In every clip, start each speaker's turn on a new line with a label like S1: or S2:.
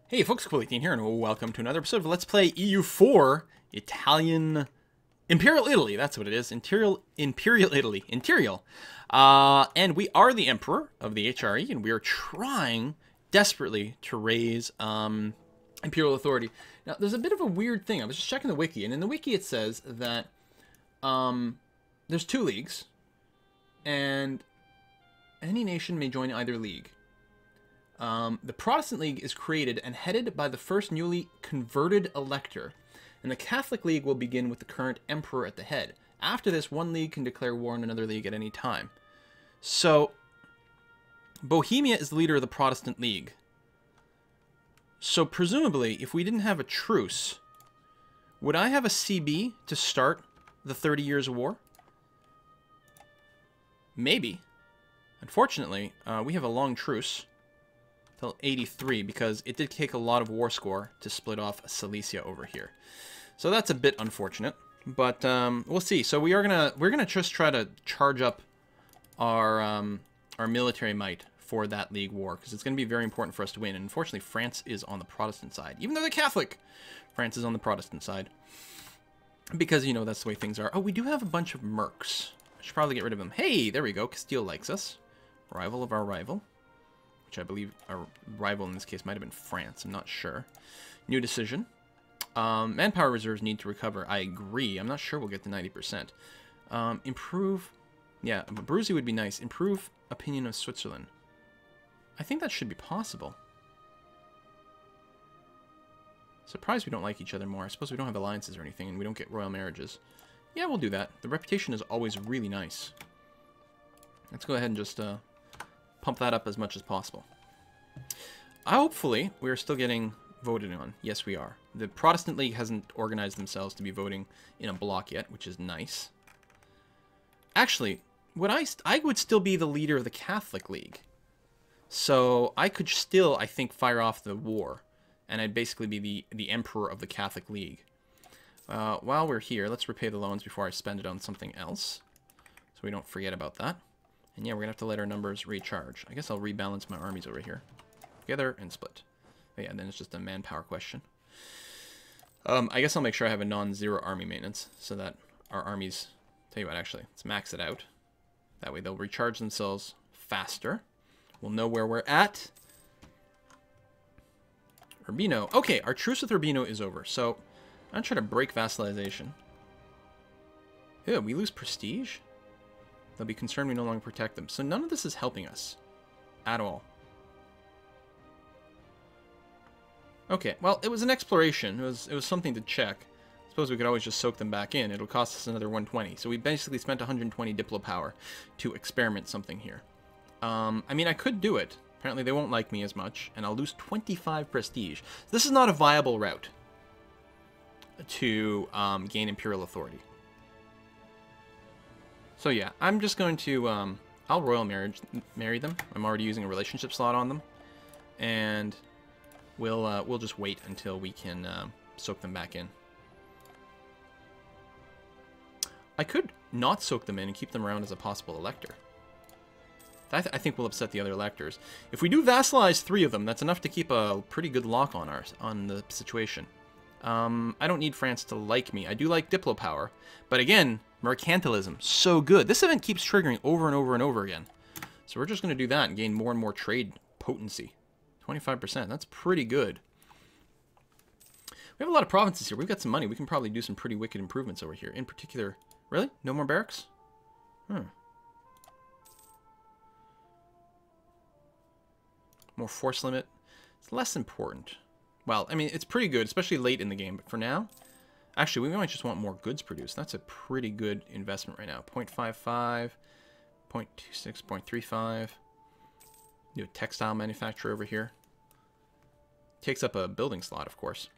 S1: Hey folks, Cool18 here, and welcome to another episode of Let's Play EU4 Italian Imperial Italy. That's what it is. Imperial Italy. Imperial. And we are the Emperor of the HRE, and we are trying desperately to raise Imperial authority. Now, there's a bit of a weird thing. I was just checking the wiki, and in the wiki it says that there's two leagues, and any nation may join either league. The Protestant League is created and headed by the first newly converted elector, and the Catholic League will begin with the current emperor at the head. After this, one league can declare war on another league at any time. So, Bohemia is the leader of the Protestant League. So, presumably, if we didn't have a truce, would I have a CB to start the 30 Years' War? Maybe. Unfortunately, we have a long truce till 83, because it did take a lot of war score to split off Silesia over here. So that's a bit unfortunate, but we'll see. So we're gonna just try to charge up our military might for that league war, because it's gonna be very important for us to win. And unfortunately, France is on the Protestant side, even though they're Catholic. France is on the Protestant side because, you know, that's the way things are. Oh, we do have a bunch of mercs. I should probably get rid of them. Hey, there we go. Castile likes us. Rival of our rival. Which I believe our rival in this case might have been France. I'm not sure. New decision. Manpower reserves need to recover. I agree. I'm not sure we'll get to 90%. Improve. Yeah, Abruzzi would be nice. Improve opinion of Switzerland. I think that should be possible. Surprised we don't like each other more. I suppose we don't have alliances or anything, and we don't get royal marriages. Yeah, we'll do that. The reputation is always really nice. Let's go ahead and just pump that up as much as possible. Hopefully, we're still getting voted on. Yes, we are. The Protestant League hasn't organized themselves to be voting in a block yet, which is nice. Actually, I would still be the leader of the Catholic League. So I could still, I think, fire off the war. And I'd basically be the Emperor of the Catholic League. While we're here, let's repay the loans before I spend it on something else, so we don't forget about that. And yeah, we're going to have to let our numbers recharge. I guess I'll rebalance my armies over here. Together and split. But yeah, then it's just a manpower question. I guess I'll make sure I have a non-zero army maintenance, so that our armies... Tell you what, actually, let's max it out. That way they'll recharge themselves faster. We'll know where we're at. Urbino. Okay, our truce with Urbino is over, so I'm going to try to break vassalization. Ew, we lose prestige? They'll be concerned we no longer protect them. So none of this is helping us. At all. Okay, well, it was an exploration. It was something to check. I suppose we could always just soak them back in. It'll cost us another 120. So we basically spent 120 Diplo power to experiment something here. I mean, I could do it. Apparently they won't like me as much, and I'll lose 25 prestige. This is not a viable route to gain Imperial authority. So yeah, I'm just going to, I'll royal marry them. I'm already using a relationship slot on them. And we'll just wait until we can soak them back in. I could not soak them in and keep them around as a possible elector. I think we'll upset the other electors. If we do vassalize 3 of them, that's enough to keep a pretty good lock on the situation. I don't need France to like me. I do like Diplo power. But again, mercantilism, so good. This event keeps triggering over and over and over again. So we're just going to do that and gain more and more trade potency. 25%, that's pretty good. We have a lot of provinces here. We've got some money. We can probably do some pretty wicked improvements over here. In particular, really? No more barracks? More force limit. It's less important. Well, I mean, it's pretty good, especially late in the game. But for now, actually, we might just want more goods produced. That's a pretty good investment right now. 0.55, 0.26, 0.35. Do a textile manufacturer over here. Takes up a building slot, of course.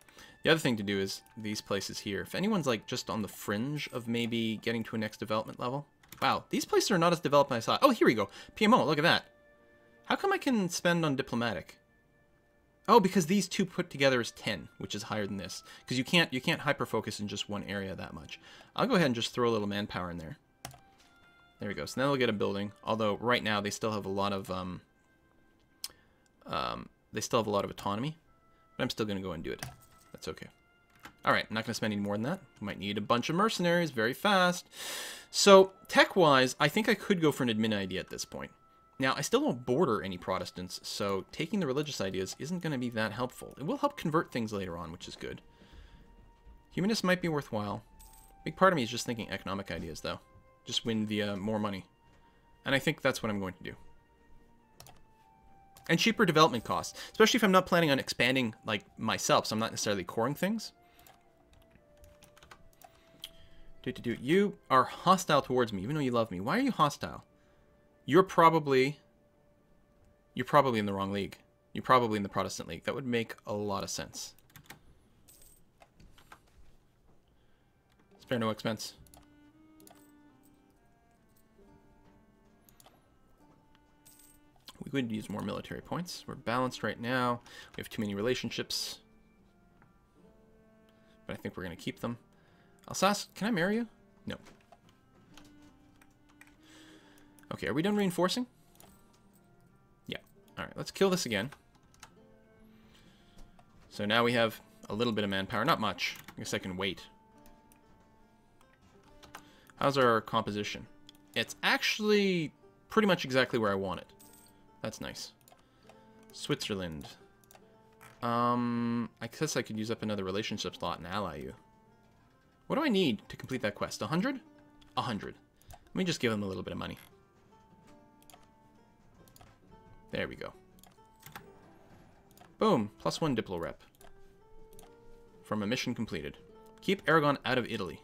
S1: The other thing to do is these places here. If anyone's like just on the fringe of maybe getting to a next development level. Wow, these places are not as developed as I thought. Oh, here we go. PMO, look at that. How come I can spend on diplomatic? Oh, because these two put together is 10, which is higher than this. Because you can't hyper-focus in just one area that much. I'll go ahead and just throw a little manpower in there. There we go. So now they'll get a building. Although right now they still have a lot of autonomy. But I'm still going to go and do it. That's okay. Alright, I'm not going to spend any more than that. Might need a bunch of mercenaries very fast. So, tech-wise, I think I could go for an admin idea at this point. Now, I still don't border any Protestants, so taking the religious ideas isn't going to be that helpful. It will help convert things later on, which is good. Humanist might be worthwhile. Big part of me is just thinking economic ideas, though. Just win via more money. And I think that's what I'm going to do. And cheaper development costs, especially if I'm not planning on expanding, like, myself, so I'm not necessarily coring things. You are hostile towards me, even though you love me. Why are you hostile? You're probably in the wrong league. You're probably in the Protestant League. That would make a lot of sense. Spare no expense. We could use more military points. We're balanced right now. We have too many relationships. But I think we're going to keep them. Alsace, can I marry you? No. Okay, are we done reinforcing? Yeah. Alright, let's kill this again. So now we have a little bit of manpower. Not much. I guess I can wait. How's our composition? It's actually pretty much exactly where I want it. That's nice. Switzerland. I guess I could use up another relationship slot and ally you. What do I need to complete that quest? 100? 100. Let me just give them a little bit of money. There we go. Boom. +1 Diplo rep. From a mission completed. Keep Aragon out of Italy.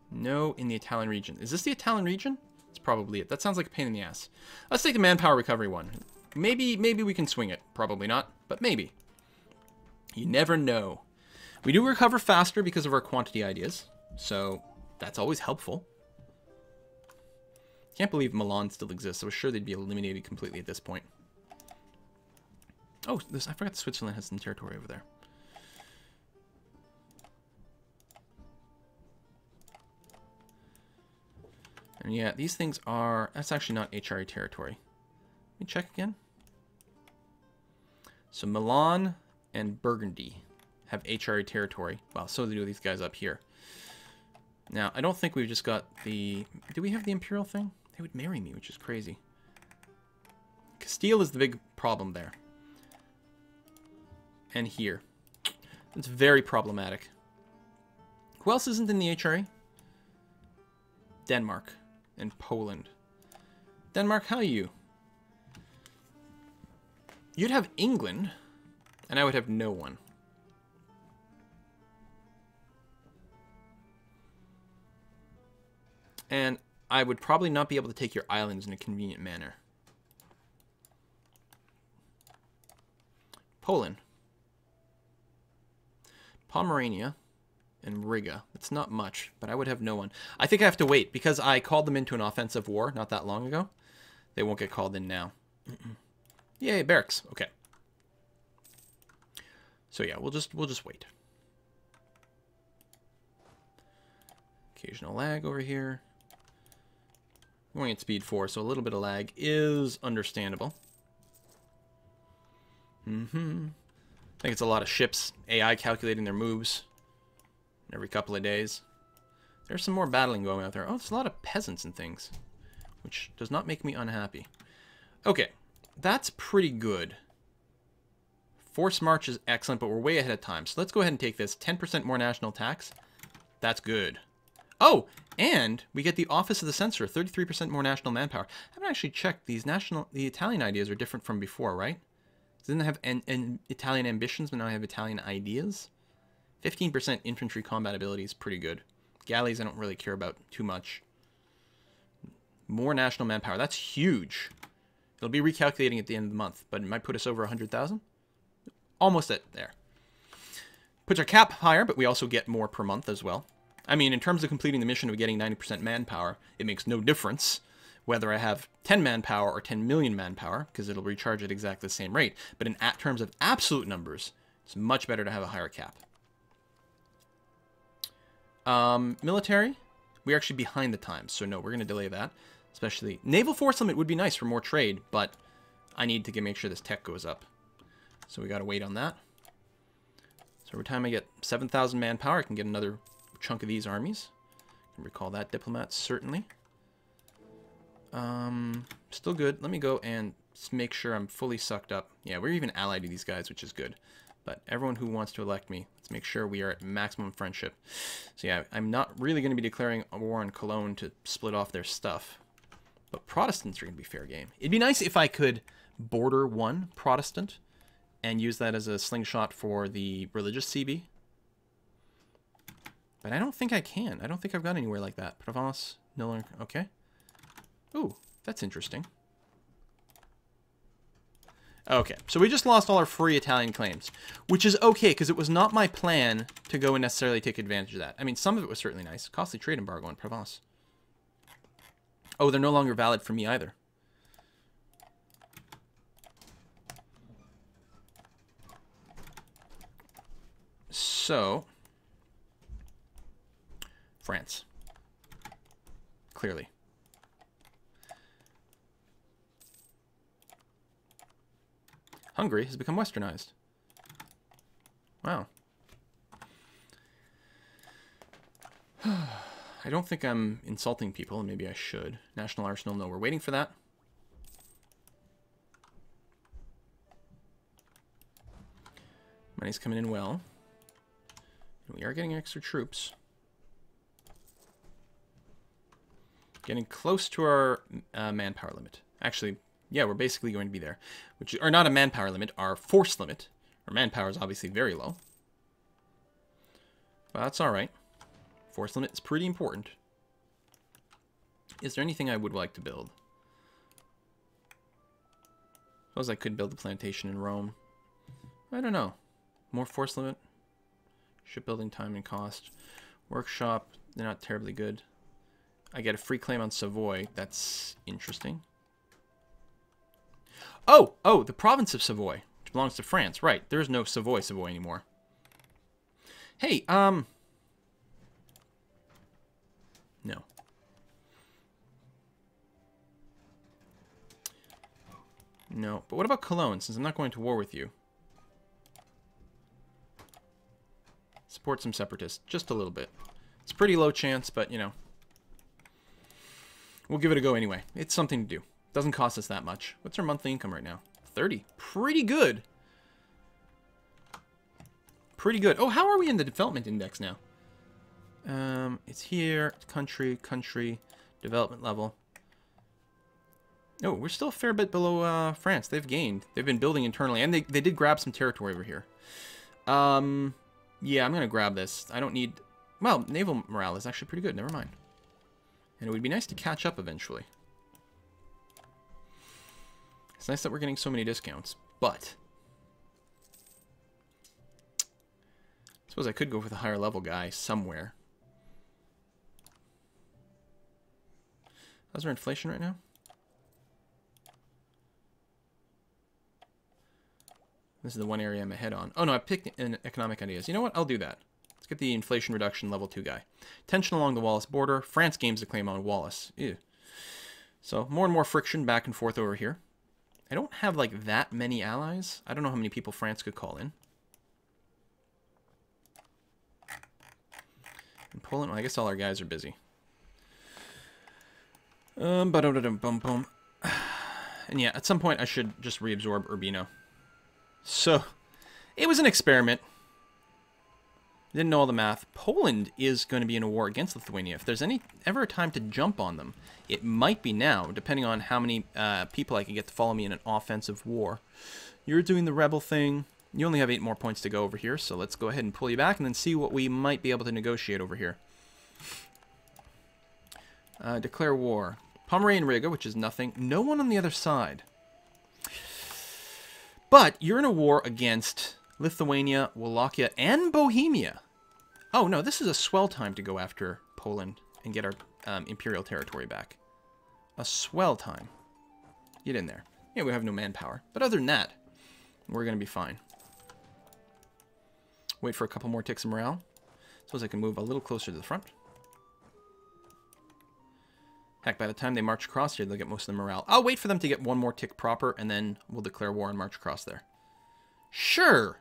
S1: No in the Italian region. Is this the Italian region? That's probably it. That sounds like a pain in the ass. Let's take the manpower recovery one. Maybe we can swing it. Probably not, but maybe. You never know. We do recover faster because of our quantity ideas, so that's always helpful. Can't believe Milan still exists. I was sure they'd be eliminated completely at this point. Oh, I forgot Switzerland has some territory over there. And yeah, these things are... That's actually not HRE territory. Let me check again. So Milan and Burgundy have HRE territory. Well, so do these guys up here. Now, I don't think we've just got the... Do we have the Imperial thing? They would marry me, which is crazy. Castile is the big problem there. And here. It's very problematic. Who else isn't in the HRE? Denmark and Poland. Denmark, how are you? You'd have England, and I would have no one. And I would probably not be able to take your islands in a convenient manner. Poland. Pomerania and Riga. That's not much, but I would have no one. I think I have to wait, because I called them into an offensive war not that long ago. They won't get called in now. Yay, barracks. Okay. So yeah, we'll just wait. Occasional lag over here. Going at speed 4, so a little bit of lag is understandable. I think it's a lot of ships, AI calculating their moves every couple of days. There's some more battling going out there. Oh, there's a lot of peasants and things, which does not make me unhappy. Okay, that's pretty good. Force march is excellent, but we're way ahead of time. So let's go ahead and take this. 10% more national tax. That's good. Oh, and we get the Office of the Censor, 33% more national manpower. I haven't actually checked. The Italian ideas are different from before, right? Didn't have Italian ambitions, but now I have Italian ideas. 15% infantry combat ability is pretty good. Galleys I don't really care about too much. More national manpower. That's huge. It'll be recalculating at the end of the month, but it might put us over 100,000. Almost at there. Puts our cap higher, but we also get more per month as well. I mean, in terms of completing the mission of getting 90% manpower, it makes no difference whether I have 10 manpower or 10 million manpower, because it'll recharge at exactly the same rate. But in terms of absolute numbers, it's much better to have a higher cap. Military, we're actually behind the times, so no, we're going to delay that. Especially naval force limit would be nice for more trade, but I need to make sure this tech goes up. So we got to wait on that. So every time I get 7,000 manpower, I can get another chunk of these armies. I can recall that diplomats, certainly. Still good. Let me go and make sure I'm fully sucked up. Yeah, we're even allied to these guys, which is good. But everyone who wants to elect me, let's make sure we are at maximum friendship. So yeah, I'm not really going to be declaring a war on Cologne to split off their stuff. But Protestants are going to be fair game. It'd be nice if I could border one Protestant and use that as a slingshot for the religious CB. But I don't think I can. I don't think I've got anywhere like that. Provence, no longer... Okay. Ooh, that's interesting. Okay, so we just lost all our free Italian claims, which is okay, because it was not my plan to go and necessarily take advantage of that. I mean, some of it was certainly nice. Costly trade embargo in Provence. Oh, they're no longer valid for me either. So, France. Clearly. Hungary has become westernized. Wow. I don't think I'm insulting people. Maybe I should. National Arsenal, no, we're waiting for that. Money's coming in well. We are getting extra troops. Getting close to our manpower limit. Actually, yeah, we're basically going to be there. Which are not a manpower limit, our force limit. Our manpower is obviously very low. But that's alright. Force limit is pretty important. Is there anything I would like to build? Suppose I could build a plantation in Rome. I don't know. More force limit. Shipbuilding time and cost. Workshop, they're not terribly good. I get a free claim on Savoy. That's interesting. Oh, the province of Savoy, which belongs to France. Right, there's no Savoy anymore. Hey, no. No, but what about Cologne, since I'm not going to war with you? Support some separatists, just a little bit. It's a pretty low chance, but, you know. We'll give it a go anyway. It's something to do. Doesn't cost us that much. What's our monthly income right now? 30. Pretty good. Pretty good. Oh, how are we in the development index now? It's here. Country, development level. Oh, we're still a fair bit below France. They've gained. They've been building internally, and they did grab some territory over here. Yeah, I'm going to grab this. I don't need... Well, naval morale is actually pretty good. Never mind. And it would be nice to catch up eventually. It's nice that we're getting so many discounts, but... I suppose I could go with a higher level guy somewhere. How's our inflation right now? This is the one area I'm ahead on. Oh no, I picked in economic ideas. You know what? I'll do that. Let's get the inflation reduction level 2 guy. Tension along the Wallace border. France gains a claim on Wallace. Ew. So more and more friction back and forth over here. I don't have like that many allies. I don't know how many people France could call in. And Poland, well, I guess all our guys are busy. And yeah, at some point I should just reabsorb Urbino. So, it was an experiment. Didn't know all the math. Poland is going to be in a war against Lithuania. If there's ever a time to jump on them, it might be now, depending on how many people I can get to follow me in an offensive war. You're doing the rebel thing. You only have 8 more points to go over here, so let's go ahead and pull you back and then see what we might be able to negotiate over here. Declare war. Pomeranian Riga, which is nothing. No one on the other side. But you're in a war against Lithuania, Wallachia, and Bohemia. Oh, no, this is a swell time to go after Poland and get our imperial territory back. A swell time. Get in there. Yeah, we have no manpower. But other than that, we're going to be fine. Wait for a couple more ticks of morale. Suppose I can move a little closer to the front. Heck, by the time they march across here, they'll get most of the morale. I'll wait for them to get one more tick proper, and then we'll declare war and march across there. Sure!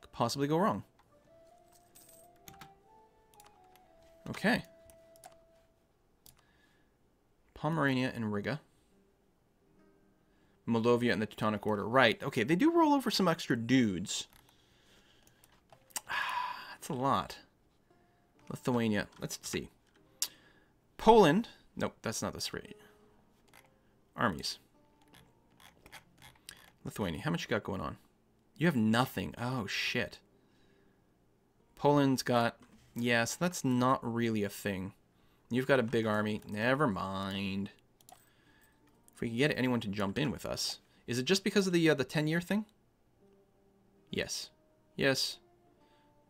S1: Could possibly go wrong. Okay. Pomerania and Riga. Moldavia and the Teutonic Order. Right, okay, they do roll over some extra dudes. That's a lot. Lithuania. Let's see. Poland. Nope, that's not this rate. Armies. Lithuania. How much you got going on? You have nothing. Oh, shit. Poland's got... Yes, that's not really a thing. You've got a big army. Never mind. If we can get anyone to jump in with us. Is it just because of the 10-year thing? Yes. Yes.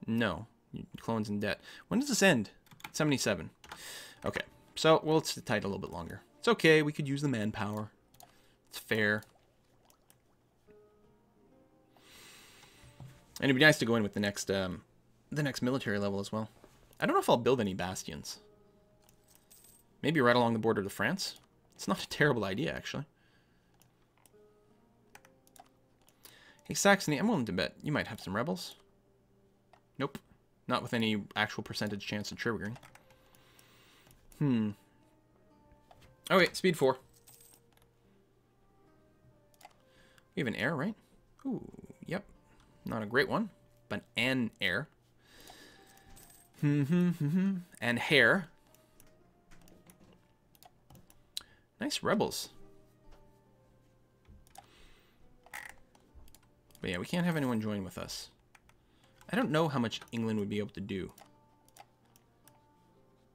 S1: No. Clones in debt. When does this end? 77. Okay. So, we'll sit tight a little bit longer. It's okay. We could use the manpower. It's fair. And it'd be nice to go in with the next military level as well. I don't know if I'll build any bastions. Maybe right along the border to France. It's not a terrible idea, actually. Hey, Saxony, I'm willing to bet you might have some rebels. Nope. Not with any actual percentage chance of triggering. Okay, speed 4. We have an air, right? Ooh, yep. Not a great one, but an air. And hair. Nice rebels. But yeah, we can't have anyone join with us. I don't know how much England would be able to do.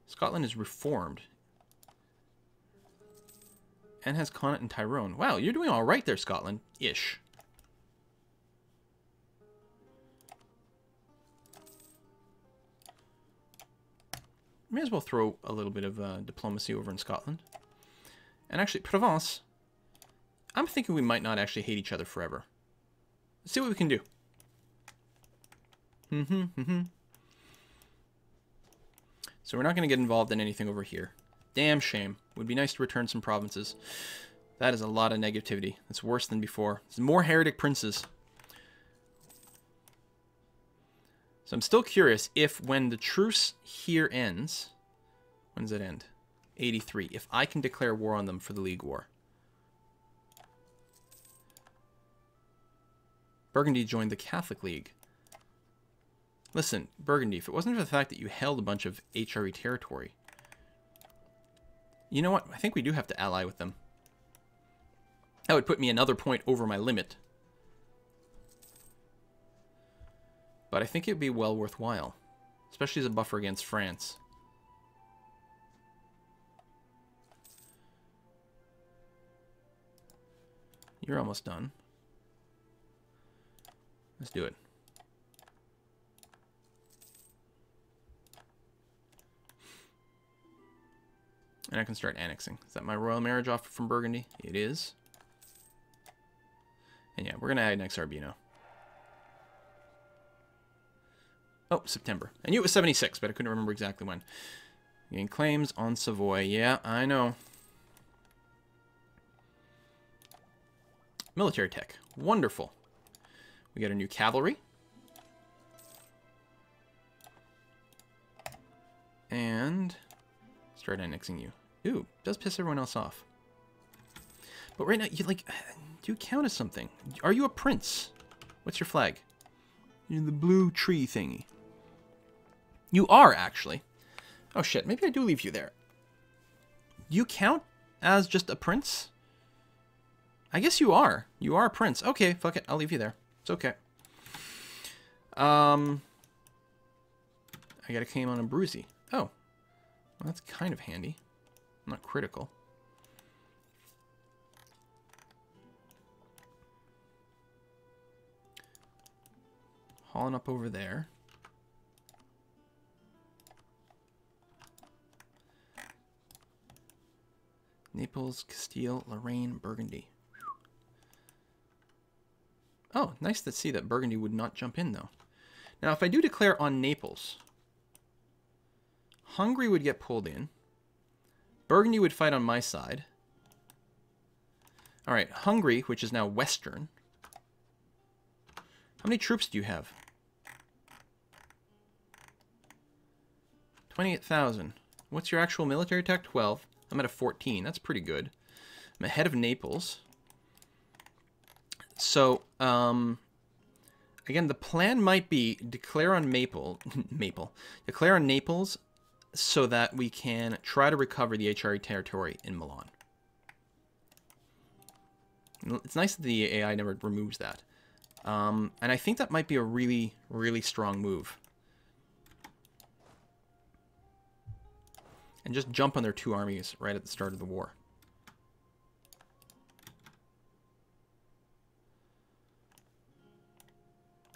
S1: Scotland is reformed. And has Connaught and Tyrone. Wow, you're doing all right there, Scotland. Ish. May as well throw a little bit of diplomacy over in Scotland. And actually, Provence, I'm thinking we might not actually hate each other forever. Let's see what we can do. So we're not going to get involved in anything over here. Damn shame. Would be nice to return some provinces. That is a lot of negativity. That's worse than before. There's more heretic princes. So I'm still curious if when the truce here ends... When does it end? 83. If I can declare war on them for the League War. Burgundy joined the Catholic League. Listen, Burgundy, if it wasn't for the fact that you held a bunch of HRE territory... You know what? I think we do have to ally with them. That would put me another point over my limit. But I think it would be well worthwhile. Especially as a buffer against France. You're almost done. Let's do it. And I can start annexing. Is that my royal marriage offer from Burgundy? It is. And yeah, we're going to annex Arbino. Oh, September. I knew it was 76, but I couldn't remember exactly when. Gain claims on Savoy. Yeah, I know. Military tech. Wonderful. We got a new cavalry. And start annexing you. Ooh, does piss everyone else off. But right now, you like, do you count as something? Are you a prince? What's your flag? You're the blue tree thingy. You are, actually. Oh shit, maybe I do leave you there. Do you count as just a prince? I guess you are. You are a prince. Okay, fuck it. I'll leave you there. It's okay. I got a claim on Abruzzi. Oh. Well, that's kind of handy. Not critical. Hauling up over there. Naples, Castile, Lorraine, Burgundy. Oh, nice to see that Burgundy would not jump in, though. Now, if I do declare on Naples, Hungary would get pulled in. Burgundy would fight on my side. All right, Hungary, which is now Western. How many troops do you have? 28,000. What's your actual military attack? 12. I'm at a 14. That's pretty good. I'm ahead of Naples. So, again, the plan might be declare on declare on Naples so that we can try to recover the HRE territory in Milan. It's nice that the AI never removes that. And I think that might be a really, really strong move. And just jump on their 2 armies right at the start of the war.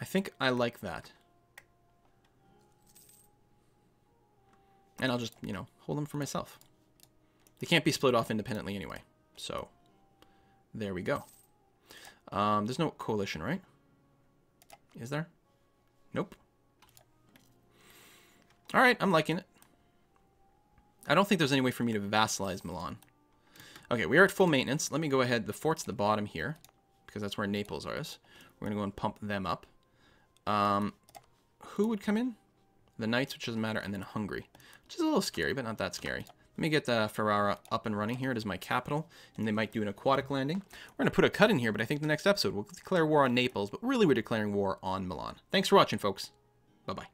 S1: I think I like that. And I'll just, you know, hold them for myself. They can't be split off independently anyway. So, there we go. There's no coalition, right? Is there? Nope. Alright, I'm liking it. I don't think there's any way for me to vassalize Milan. Okay, we are at full maintenance. Let me go ahead. The fort's at the bottom here, because that's where Naples is. We're going to go and pump them up. Who would come in? The Knights, which doesn't matter, and then Hungary, which is a little scary, but not that scary. Let me get Ferrara up and running here. It is my capital, and they might do an aquatic landing. We're going to put a cut in here, but I think the next episode we'll declare war on Naples, but really we're declaring war on Milan. Thanks for watching, folks. Bye-bye.